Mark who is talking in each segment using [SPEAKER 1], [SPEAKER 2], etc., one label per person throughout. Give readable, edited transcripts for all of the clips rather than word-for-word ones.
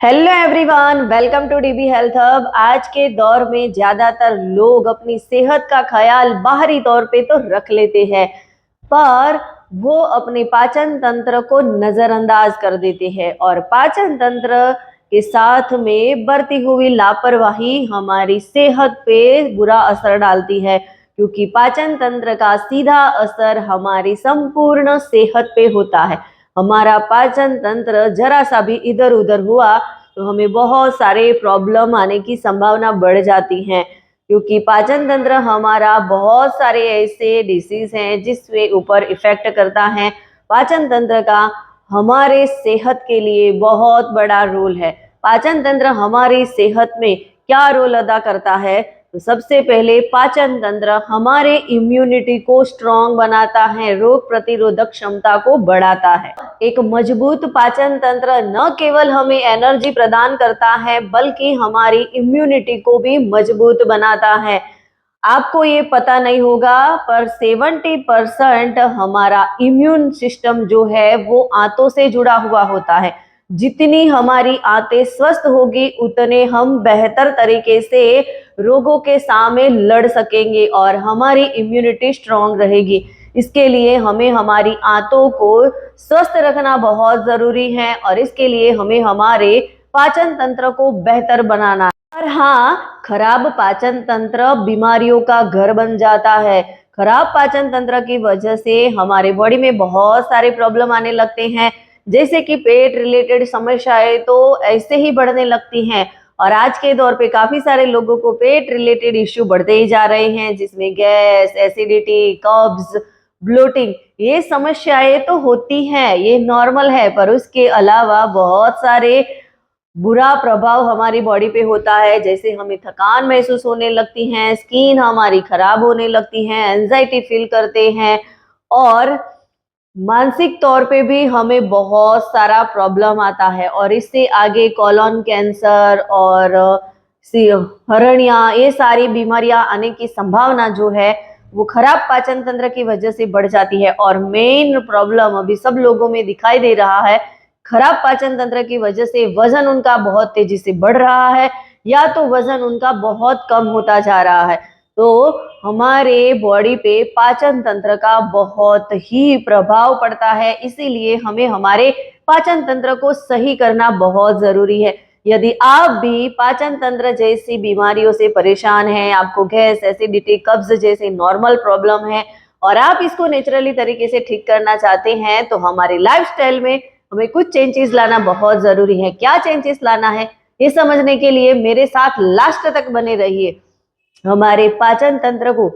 [SPEAKER 1] Hello everyone, welcome to DB health hub. आज के दौर में ज्यादातर लोग अपनी सेहत का ख्याल बाहरी तौर पे तो रख लेते हैं, पर वो अपने पाचन तंत्र को नजरअंदाज कर देते हैं और पाचन तंत्र के साथ में बढ़ती हुई लापरवाही हमारी सेहत पे बुरा असर डालती है, क्योंकि पाचन तंत्र का सीधा असर हमारी संपूर्ण सेहत पे होता है। हमारा पाचन तंत्र जरा सा भी इधर उधर हुआ तो हमें बहुत सारे प्रॉब्लम आने की संभावना बढ़ जाती है, क्योंकि पाचन तंत्र हमारा बहुत सारे ऐसे डिसीज हैं जिसके ऊपर इफेक्ट करता है। पाचन तंत्र का हमारे सेहत के लिए बहुत बड़ा रोल है। पाचन तंत्र हमारी सेहत में क्या रोल अदा करता है? तो सबसे पहले पाचन तंत्र हमारे इम्यूनिटी को स्ट्रॉन्ग बनाता है, रोग प्रतिरोधक क्षमता को बढ़ाता है। एक मजबूत पाचन तंत्र न केवल हमें एनर्जी प्रदान करता है बल्कि हमारी इम्यूनिटी को भी मजबूत बनाता है। आपको ये पता नहीं होगा, पर 70% हमारा इम्यून सिस्टम जो है वो आंतों से जुड़ा हुआ होता है। जितनी हमारी आंतें स्वस्थ होगी उतने हम बेहतर तरीके से रोगों के सामने लड़ सकेंगे और हमारी इम्यूनिटी स्ट्रांग रहेगी। इसके लिए हमें हमारी आंतों को स्वस्थ रखना बहुत जरूरी है और इसके लिए हमें हमारे पाचन तंत्र को बेहतर बनाना है। और हाँ, खराब पाचन तंत्र बीमारियों का घर बन जाता है। खराब पाचन तंत्र की वजह से हमारे बॉडी में बहुत सारे प्रॉब्लम आने लगते हैं, जैसे कि पेट रिलेटेड समस्याएं तो ऐसे ही बढ़ने लगती हैं। और आज के दौर पे काफी सारे लोगों को पेट रिलेटेड इश्यू बढ़ते ही जा रहे हैं, जिसमें गैस, एसिडिटी, कब्ज, ब्लोटिंग, ये समस्याएं तो होती हैं, ये नॉर्मल है। पर उसके अलावा बहुत सारे बुरा प्रभाव हमारी बॉडी पे होता है, जैसे हमें थकान महसूस होने लगती है, स्किन हमारी खराब होने लगती है, एंजाइटी फील करते हैं और मानसिक तौर पे भी हमें बहुत सारा प्रॉब्लम आता है। और इससे आगे कॉलोन कैंसर और हर्निया, ये सारी बीमारियां आने की संभावना जो है वो खराब पाचन तंत्र की वजह से बढ़ जाती है। और मेन प्रॉब्लम अभी सब लोगों में दिखाई दे रहा है, खराब पाचन तंत्र की वजह से वजन उनका बहुत तेजी से बढ़ रहा है या तो वजन उनका बहुत कम होता जा रहा है। तो हमारे बॉडी पे पाचन तंत्र का बहुत ही प्रभाव पड़ता है, इसीलिए हमें हमारे पाचन तंत्र को सही करना बहुत जरूरी है। यदि आप भी पाचन तंत्र जैसी बीमारियों से परेशान हैं, आपको गैस, एसिडिटी, कब्ज जैसे नॉर्मल प्रॉब्लम है और आप इसको नेचुरली तरीके से ठीक करना चाहते हैं, तो हमारे लाइफस्टाइल में हमें कुछ चेंजेस लाना बहुत जरूरी है। क्या चेंजेस लाना है ये समझने के लिए मेरे साथ लास्ट तक बने रहिए। हमारे पाचन तंत्र को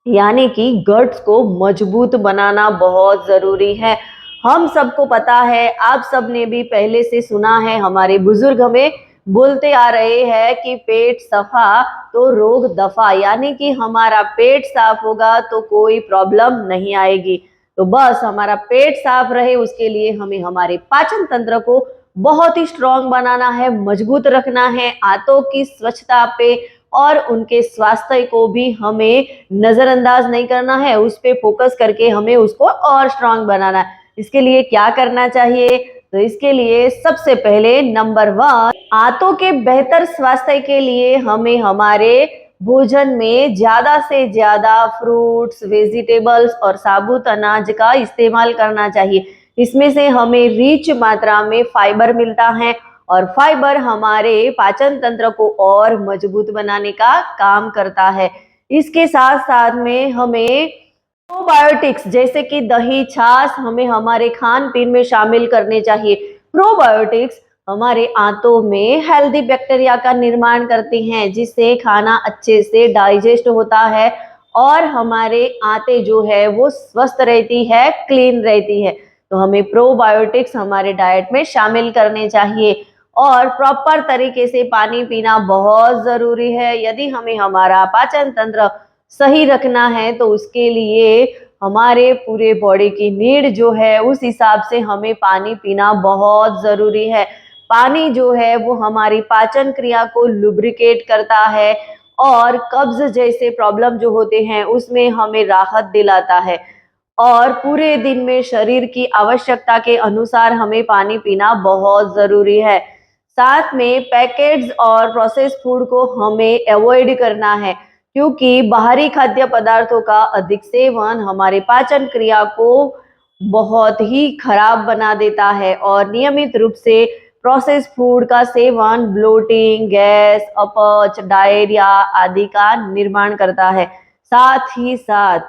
[SPEAKER 1] यानी कि गट्स को मजबूत बनाना बहुत जरूरी है। हम सबको पता है, आप सबने भी पहले से सुना है, हमारे बुजुर्ग हमें बोलते आ रहे हैं कि पेट सफा तो रोग दफा, यानी कि हमारा पेट साफ होगा तो कोई प्रॉब्लम नहीं आएगी। तो बस हमारा पेट साफ रहे उसके लिए हमें हमारे पाचन तंत्र को बहुत ही स्ट्रांग बनाना है, मजबूत रखना है। आंतों की स्वच्छता पे और उनके स्वास्थ्य को भी हमें नजरअंदाज नहीं करना है, उस पे फोकस करके हमें उसको और स्ट्रांग बनाना है। इसके लिए क्या करना चाहिए? तो इसके लिए सबसे पहले नंबर 1, आंतों के बेहतर स्वास्थ्य के लिए हमें हमारे भोजन में ज्यादा से ज्यादा फ्रूट्स, वेजिटेबल्स और साबुत अनाज का इस्तेमाल करना चाहिए। इसमें से हमें रिच मात्रा में फाइबर मिलता है और फाइबर हमारे पाचन तंत्र को और मजबूत बनाने का काम करता है। इसके साथ साथ में हमें प्रोबायोटिक्स जैसे कि दही, छाछ हमें हमारे खान पीन में शामिल करने चाहिए। प्रोबायोटिक्स हमारे आंतों में हेल्दी बैक्टीरिया का निर्माण करते हैं, जिससे खाना अच्छे से डाइजेस्ट होता है और हमारे आंतें जो है वो स्वस्थ रहती है, क्लीन रहती है। तो हमें प्रोबायोटिक्स हमारे डाइट में शामिल करने चाहिए और प्रॉपर तरीके से पानी पीना बहुत जरूरी है। यदि हमें हमारा पाचन तंत्र सही रखना है तो उसके लिए हमारे पूरे बॉडी की नीड जो है उस हिसाब से हमें पानी पीना बहुत जरूरी है। पानी जो है वो हमारी पाचन क्रिया को लुब्रिकेट करता है और कब्ज जैसे प्रॉब्लम जो होते हैं उसमें हमें राहत दिलाता है। और पूरे दिन में शरीर की आवश्यकता के अनुसार हमें पानी पीना बहुत जरूरी है। साथ में पैकेट्स और प्रोसेस फूड को हमें अवॉइड करना है, क्योंकि बाहरी खाद्य पदार्थों का अधिक सेवन हमारे पाचन क्रिया को बहुत ही खराब बना देता है और नियमित रूप से प्रोसेस फूड का सेवन ब्लोटिंग, गैस, अपच, डायरिया आदि का निर्माण करता है। साथ ही साथ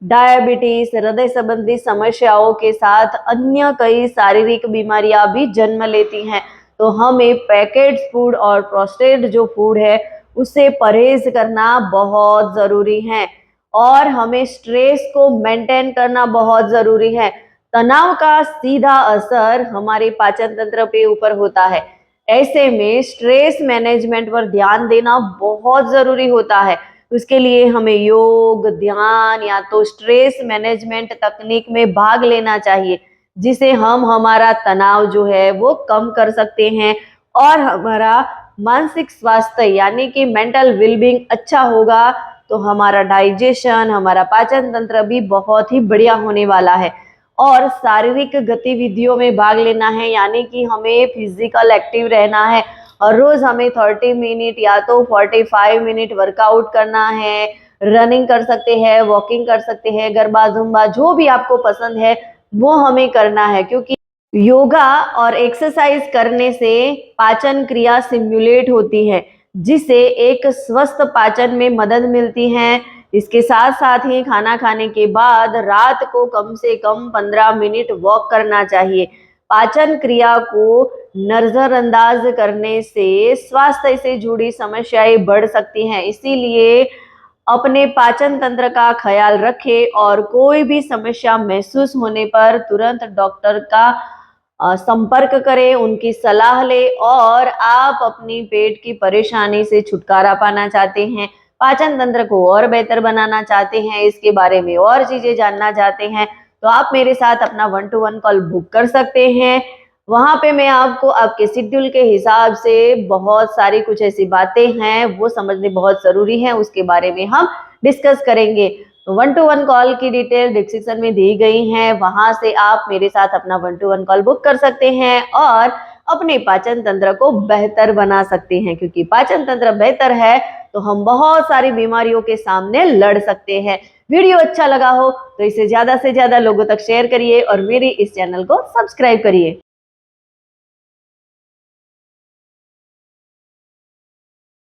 [SPEAKER 1] डायबिटीज, हृदय संबंधी समस्याओं के साथ अन्य कई शारीरिक बीमारियां भी जन्म लेती हैं। तो हमें पैकेट्स फूड और प्रोसेस्ड जो फूड है उससे परहेज करना बहुत जरूरी है और हमें स्ट्रेस को मेंटेन करना बहुत जरूरी है। तनाव का सीधा असर हमारे पाचन तंत्र पे ऊपर होता है। ऐसे में स्ट्रेस मैनेजमेंट पर ध्यान देना बहुत जरूरी होता है। उसके लिए हमें योग, ध्यान या तो स्ट्रेस मैनेजमेंट तकनीक में भाग लेना चाहिए, जिसे हम हमारा तनाव जो है वो कम कर सकते हैं और हमारा मानसिक स्वास्थ्य यानी कि मेंटल वेलबींग अच्छा होगा तो हमारा डाइजेशन, हमारा पाचन तंत्र भी बहुत ही बढ़िया होने वाला है। और शारीरिक गतिविधियों में भाग लेना है, यानी कि हमें फिजिकल एक्टिव रहना है और रोज हमें 30 मिनट या तो 45 मिनट वर्कआउट करना है। रनिंग कर सकते हैं, वॉकिंग कर सकते हैं, गरबा जुम्बा जो भी आपको पसंद है वो हमें करना है, क्योंकि योगा और एक्सरसाइज करने से पाचन क्रिया सिम्युलेट होती है, जिससे एक स्वस्थ पाचन में मदद मिलती है। इसके साथ साथ ही खाना खाने के बाद रात को कम से कम 15 मिनट वॉक करना चाहिए। पाचन क्रिया को नजरअंदाज करने से स्वास्थ्य से जुड़ी समस्याएं बढ़ सकती हैं, इसीलिए अपने पाचन तंत्र का ख्याल रखें और कोई भी समस्या महसूस होने पर तुरंत डॉक्टर का संपर्क करें, उनकी सलाह लें और आप अपनी पेट की परेशानी से छुटकारा पाना चाहते हैं, पाचन तंत्र को और बेहतर बनाना चाहते हैं, इसके बारे में और चीजें जानना चाहते हैं, तो आप मेरे साथ अपना 1-to-1 कॉल बुक कर सकते हैं। वहां पे मैं आपको आपके शेड्यूल के हिसाब से बहुत सारी कुछ ऐसी बातें हैं वो समझनी बहुत जरूरी है, उसके बारे में हम डिस्कस करेंगे। तो 1-to-1 कॉल की डिटेल डिस्क्रिप्शन में दी गई है, वहां से आप मेरे साथ अपना 1-to-1 कॉल बुक कर सकते हैं और अपने पाचन तंत्र को बेहतर बना सकते हैं, क्योंकि पाचन तंत्र बेहतर है तो हम बहुत सारी बीमारियों के सामने लड़ सकते हैं। वीडियो अच्छा लगा हो तो इसे ज्यादा से ज्यादा लोगों तक शेयर करिए और मेरे इस चैनल को सब्सक्राइब करिए।